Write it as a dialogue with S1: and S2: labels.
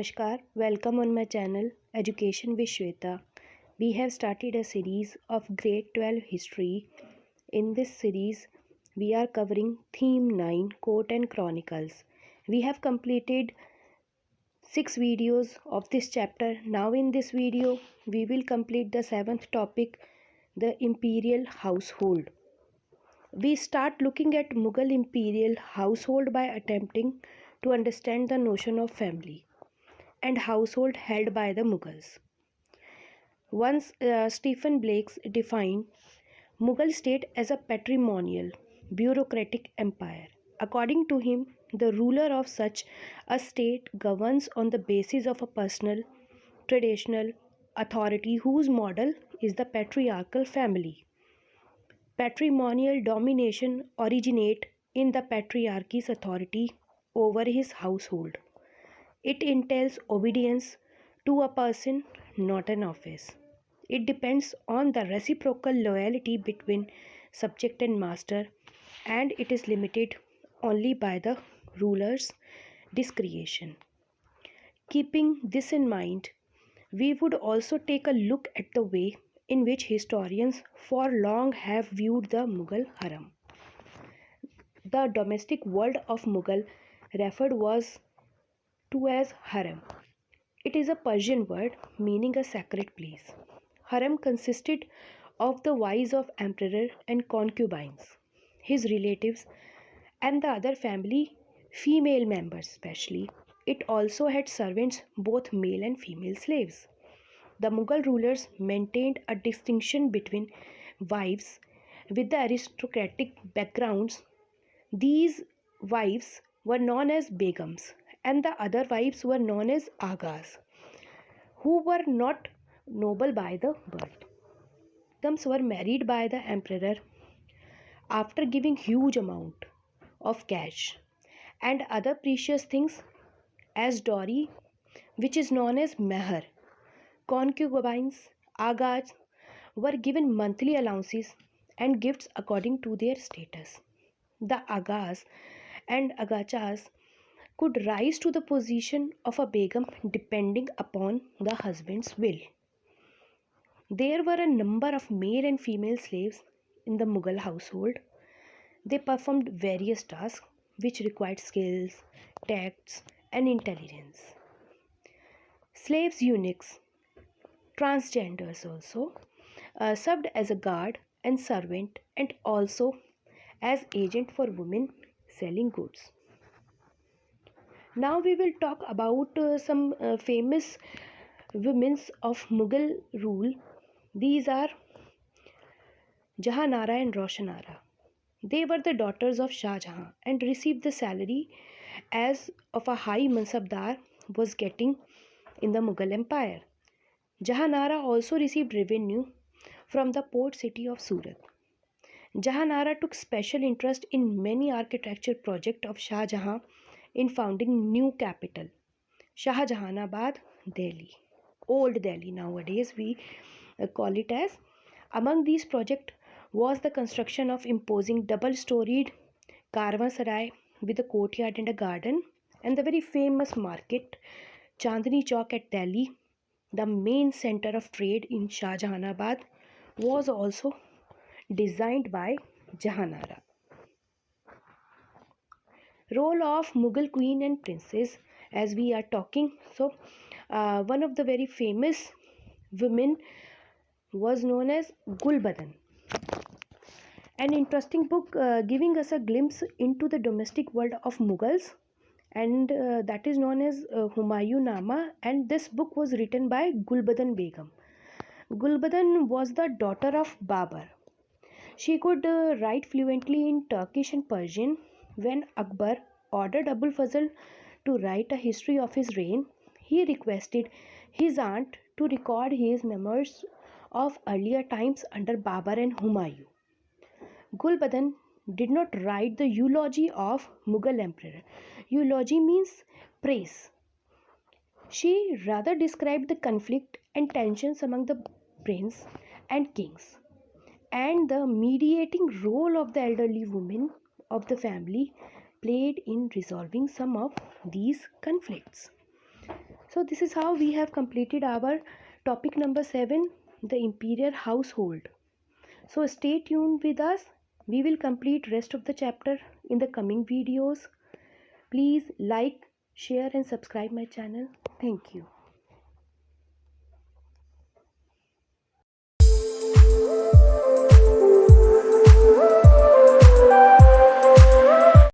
S1: Namaskar, welcome on my channel Education with Shweta. We have started a series of grade 12 history. In this series, we are covering theme 9 Court and Chronicles. We have completed 6 videos of this chapter. Now in this video, we will complete the 7th topic, the Imperial Household. We start looking at Mughal Imperial Household by attempting to understand the notion of family and household held by the Mughals. Once Stephen Blake defined Mughal state as a patrimonial, bureaucratic empire. According to him, the ruler of such a state governs on the basis of a personal, traditional authority whose model is the patriarchal family. Patrimonial domination originates in the patriarchy's authority over his household. It entails obedience to a person, not an office. It depends on the reciprocal loyalty between subject and master, and it is limited only by the ruler's discretion. Keeping this in mind, we would also take a look at the way in which historians for long have viewed the Mughal harem. The domestic world of Mughal referred was to as harem. It is a Persian word meaning a sacred place. Harem consisted of the wives of emperor and concubines, his relatives, and the other family female members especially. It also had servants, both male and female slaves. The Mughal rulers maintained a distinction between wives with the aristocratic backgrounds. These wives were known as begums, and the other wives were known as agas, who were not noble by the birth. Begums were married by the emperor after giving huge amount of cash and other precious things as dowry, which is known as meher. Concubines, agas, were given monthly allowances and gifts according to their status. The agas and agachas could rise to the position of a begum depending upon the husband's will. There were a number of male and female slaves in the Mughal household. They performed various tasks which required skills, tacts, and intelligence. Slaves, eunuchs, transgenders also served as a guard and servant, and also as agent for women selling goods. Now we will talk about some famous women of Mughal rule. These are Jahanara and Roshanara. They were the daughters of Shah Jahan and received the salary as of a high mansabdar was getting in the Mughal Empire. Jahanara also received revenue from the port city of Surat. Jahanara took special interest in many architecture projects of Shah Jahan in founding new capital, Shah Jahanabad, Delhi. Old Delhi nowadays we call it as. Among these projects was the construction of imposing double-storied Karwansarai with a courtyard and a garden, and the very famous market Chandni Chowk at Delhi, the main center of trade in Shah Jahanabad, was also designed by Jahanara. Role of Mughal queen and princess, as we are talking. So one of the very famous women was known as Gulbadan. An interesting book giving us a glimpse into the domestic world of Mughals, and that is known as Humayun Nama, and this book was written by Gulbadan Begum. Gulbadan was the daughter of Babur. She could write fluently in Turkish and Persian. When Akbar ordered Abul Fazl to write a history of his reign, he requested his aunt to record his memoirs of earlier times under Babur and Humayun. Gulbadan did not write the eulogy of Mughal emperor. Eulogy means praise. She rather described the conflict and tensions among the prince and kings, and the mediating role of the elderly women of the family played in resolving some of these conflicts. So this is how we have completed our topic number 7, the Imperial Household. So stay tuned with us. We will complete rest of the chapter in the coming videos. Please like, share and subscribe my channel. Thank you.